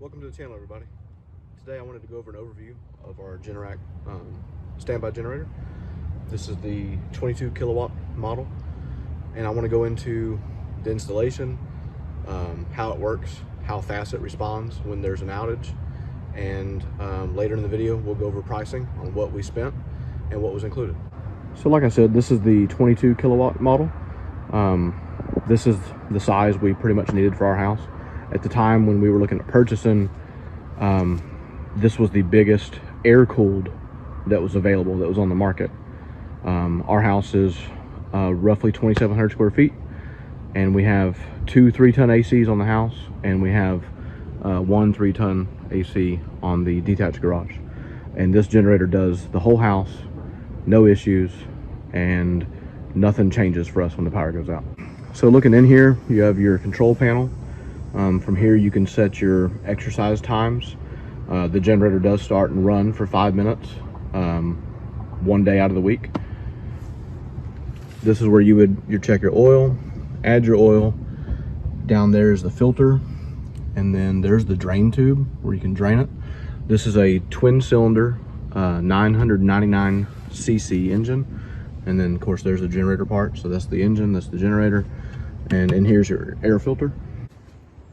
Welcome to the channel, everybody. Today I wanted to go over an overview of our Generac standby generator. This is the 22 kilowatt model, and I want to go into the installation, how it works, how fast it responds when there's an outage, and later in the video we'll go over pricing on what we spent and what was included. So like I said, this is the 22 kilowatt model. This is the size we pretty much needed for our house. At the time when we were looking at purchasing, this was the biggest air-cooled that was available, that was on the market. Our house is roughly 2,700 square feet, and we have two 3-ton ACs on the house, and we have one 3-ton AC on the detached garage. And this generator does the whole house, no issues, and nothing changes for us when the power goes out. So looking in here, you have your control panel. From here you can set your exercise times. The generator does start and run for 5 minutes, one day out of the week. This is where you check your oil, add your oil. Down there is the filter, and then there's the drain tube where you can drain it. This is a twin cylinder 999 cc engine, and then of course there's the generator part. So that's the engine, that's the generator, and here's your air filter.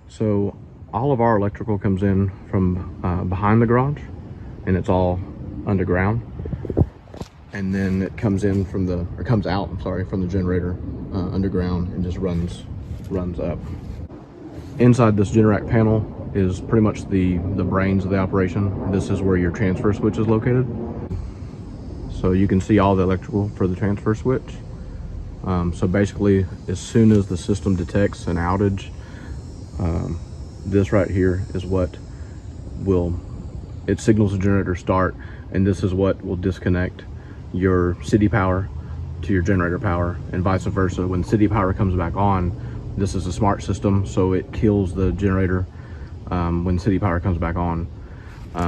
So all of our electrical comes in from behind the garage, and it's all underground. And then it comes in from comes out, I'm sorry, from the generator underground, and just runs up. Inside this Generac panel is pretty much the brains of the operation. This is where your transfer switch is located. So you can see all the electrical for the transfer switch. So basically, as soon as the system detects an outage, this right here is what it signals the generator start, and this is what will disconnect your city power to your generator power, and vice versa. When city power comes back on, this is a smart system, so it kills the generator when city power comes back on.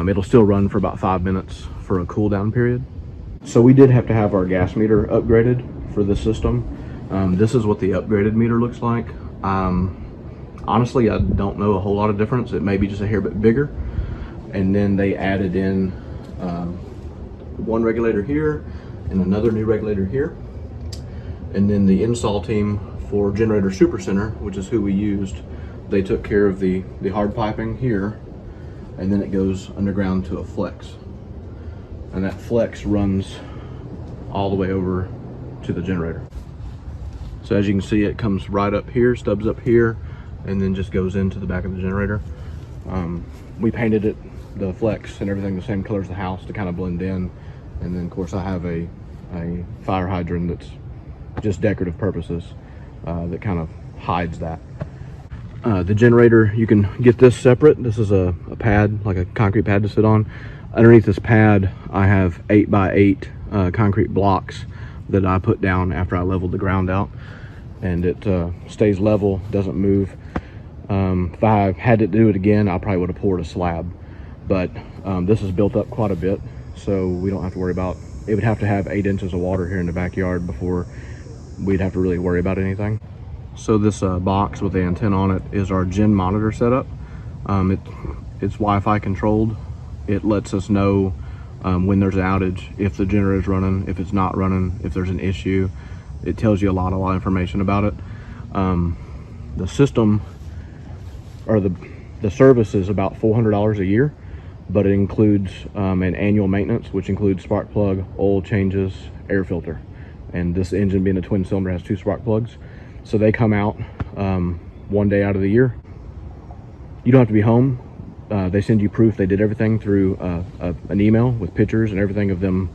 It'll still run for about 5 minutes for a cool down period. So we did have to have our gas meter upgraded for this system. This is what the upgraded meter looks like. Honestly, I don't know a whole lot of difference. It may be just a hair bit bigger. And then they added in one regulator here and another new regulator here. And then the install team for Generator Super Center, which is who we used, they took care of the hard piping here, and then it goes underground to a flex. And that flex runs all the way over to the generator. So as you can see, it comes right up here, stubs up here, and then just goes into the back of the generator. We painted it, the flex and everything, the same color as the house to kind of blend in. And then of course I have a fire hydrant that's just decorative purposes, that kind of hides that. The generator, you can get this separate. This is a pad, like a concrete pad to sit on. Underneath this pad, I have 8x8 concrete blocks that I put down after I leveled the ground out, and it stays level, doesn't move. If I had to do it again, I probably would have poured a slab, but this is built up quite a bit, so we don't have to worry about it. Would have to have 8 inches of water here in the backyard before we'd have to really worry about anything. So this box with the antenna on it is our gen monitor setup. It's Wi-Fi controlled. It lets us know when there's an outage, if the generator is running, if it's not running, if there's an issue. It tells you a lot of information about it. The system, or the service, is about $400 a year, but it includes an annual maintenance, which includes spark plug, oil changes, air filter. And this engine, being a twin cylinder, has 2 spark plugs. So they come out one day out of the year. You don't have to be home. They send you proof they did everything through an email with pictures and everything of them,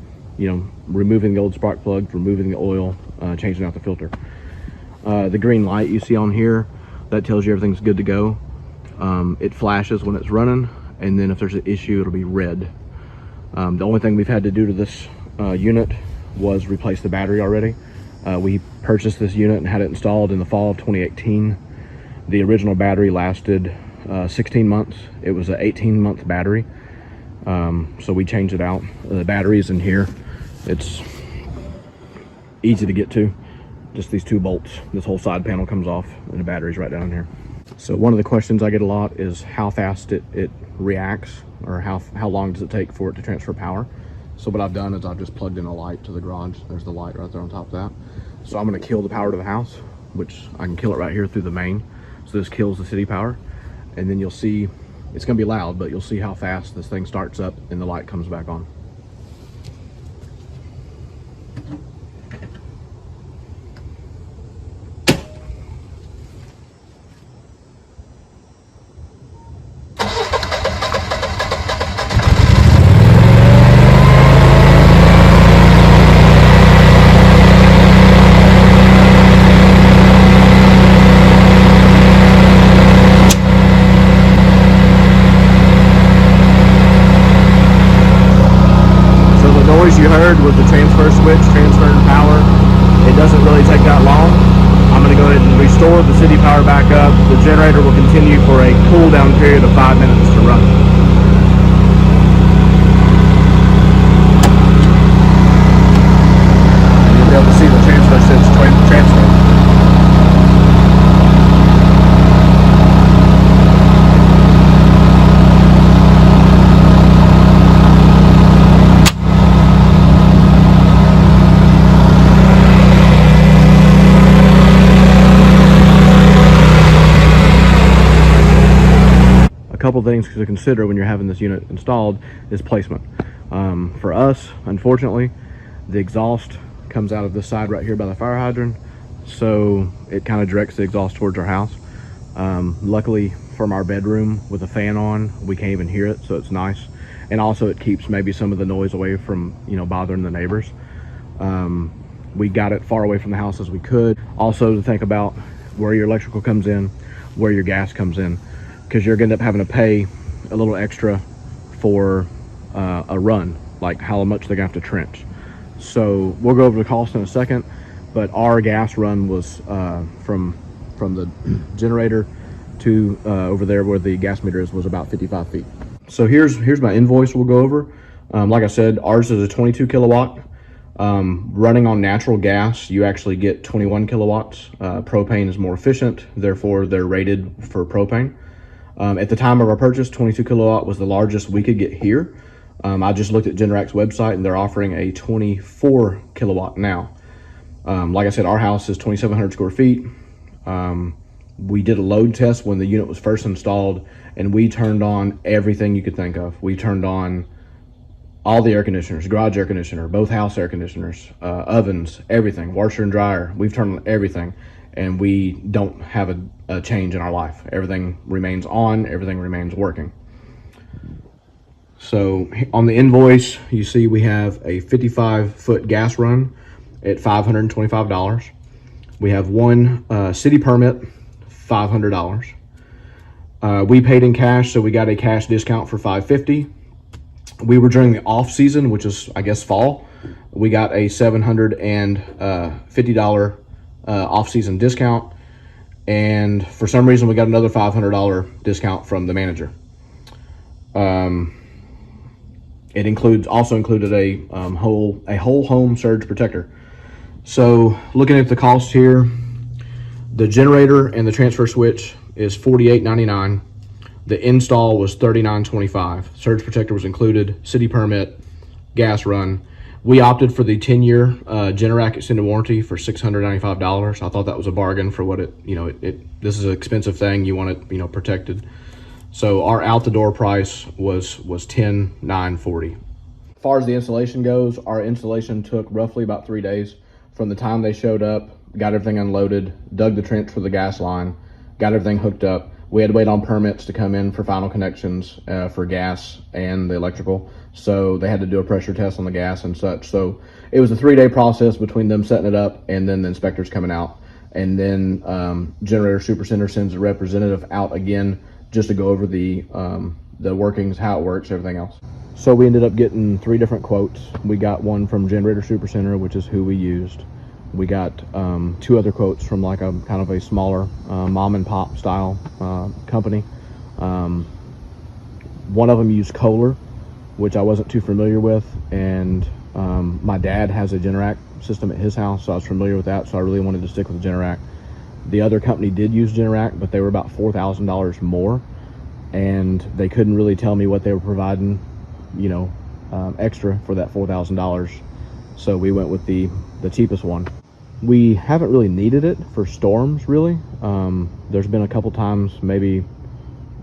removing the old spark plugs, removing the oil, changing out the filter. The green light you see on here, that tells you everything's good to go. It flashes when it's running, and then if there's an issue, it'll be red. The only thing we've had to do to this unit was replace the battery already. We purchased this unit and had it installed in the fall of 2018. The original battery lasted 16 months. It was an 18-month battery, so we changed it out. The battery is in here. It's easy to get to, just these 2 bolts. This whole side panel comes off, and the battery's right down here. So one of the questions I get a lot is how fast it reacts, or how long does it take for it to transfer power. So what I've done is I've just plugged in a light to the garage. There's the light right there on top of that. So I'm gonna kill the power to the house, which I can kill it right here through the main. So this kills the city power. And then you'll see, it's gonna be loud, but you'll see how fast this thing starts up and the light comes back on. You heard with the transfer switch transferring power, it doesn't really take that long. I'm going to go ahead and restore the city power back up. The generator will continue for a cool down period of 5 minutes to run. And you'll be able to see the transfer switch transfer. A couple things to consider when you're having this unit installed is placement. For us, unfortunately, the exhaust comes out of this side right here by the fire hydrant, so it kind of directs the exhaust towards our house. Luckily, from our bedroom with a fan on, we can't even hear it, so it's nice. And also it keeps maybe some of the noise away from, bothering the neighbors. We got it far away from the house as we could. Also to think about where your electrical comes in, where your gas comes in, because you're gonna end up having to pay a little extra for a run, like how much they're gonna have to trench. So we'll go over the cost in a second, but our gas run was from the generator to over there where the gas meter is was about 55 feet. So here's my invoice we'll go over. Like I said, ours is a 22 kilowatt. Running on natural gas, you actually get 21 kilowatts. Propane is more efficient, therefore they're rated for propane. At the time of our purchase, 22 kilowatt was the largest we could get here. I just looked at Generac's website and they're offering a 24 kilowatt now. Like I said, our house is 2,700 square feet. We did a load test when the unit was first installed, and we turned on everything you could think of. We turned on all the air conditioners, garage air conditioner, both house air conditioners, ovens, everything, washer and dryer. We've turned on everything, and we don't have a change in our life. Everything remains on, everything remains working. So on the invoice, you see we have a 55-foot gas run at $525. We have one city permit, $500. We paid in cash, so we got a cash discount for $550. We were during the off season, which is, I guess, fall. We got a $750 off season discount, and for some reason we got another $500 discount from the manager. It also included a whole home surge protector. So looking at the cost here, the generator and the transfer switch is $48.99. The install was $39.25. Surge protector was included, city permit, gas run. We opted for the 10-year Generac extended warranty for $695. I thought that was a bargain for what this is an expensive thing. You want it, protected. So our out the door price was $10,940. As far as the installation goes, our installation took roughly about 3 days. From the time they showed up, got everything unloaded, dug the trench for the gas line, got everything hooked up. We had to wait on permits to come in for final connections for gas and the electrical. So they had to do a pressure test on the gas and such. So it was a 3-day process between them setting it up and then the inspectors coming out. And then Generator Supercenter sends a representative out again just to go over the workings, how it works, everything else. So we ended up getting 3 different quotes. We got one from Generator Supercenter, which is who we used. We got 2 other quotes from like a kind of a smaller mom and pop style company. One of them used Kohler, which I wasn't too familiar with, and my dad has a Generac system at his house, so I was familiar with that, so I really wanted to stick with Generac. The other company did use Generac, but they were about $4,000 more, and they couldn't really tell me what they were providing, you know, extra for that $4,000. So we went with the cheapest one. We haven't really needed it for storms, really. There's been a couple times, maybe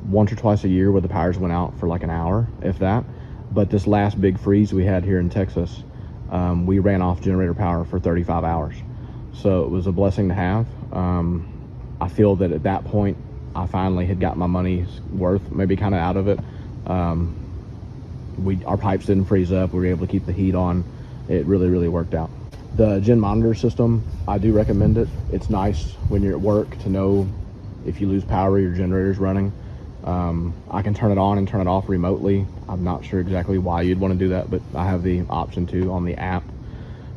once or twice a year, where the powers went out for like an hour, if that. But this last big freeze we had here in Texas, we ran off generator power for 35 hours. So it was a blessing to have. I feel that at that point, I finally had got my money's worth, maybe kind of out of it. Our pipes didn't freeze up. We were able to keep the heat on. It really, really worked out. The Gen Monitor system, I do recommend it. It's nice when you're at work to know if you lose power, your generator's running. I can turn it on and turn it off remotely. I'm not sure exactly why you'd want to do that, but I have the option to on the app.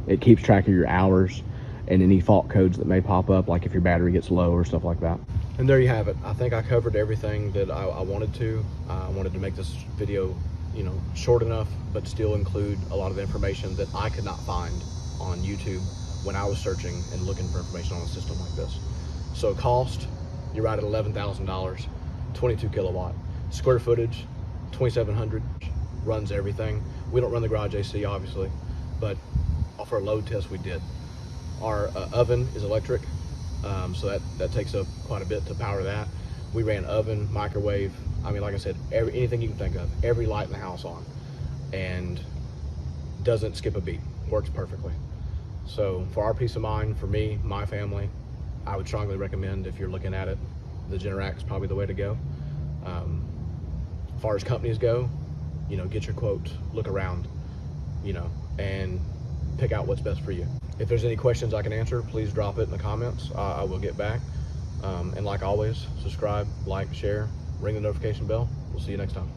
It keeps track of your hours and any fault codes that may pop up, like if your battery gets low or stuff like that. And there you have it. I think I covered everything that I wanted to. I wanted to make this video, you know, short enough, but still include a lot of information that I could not find on YouTube when I was searching and looking for information on a system like this. So cost, you're right at $11,000, 22 kilowatt. Square footage, 2,700, runs everything. We don't run the garage AC, obviously, but for a load test, we did. Our oven is electric, so that takes up quite a bit to power that. We ran oven, microwave, I mean, like I said, anything you can think of, every light in the house on, and doesn't skip a beat, works perfectly. So for our peace of mind, for me, my family, I would strongly recommend, if you're looking at it, the Generac is probably the way to go. As far as companies go, you know, get your quote, look around, you know, and pick out what's best for you. If there's any questions I can answer, please drop it in the comments. I will get back. And like always, subscribe, like, share, ring the notification bell. We'll see you next time.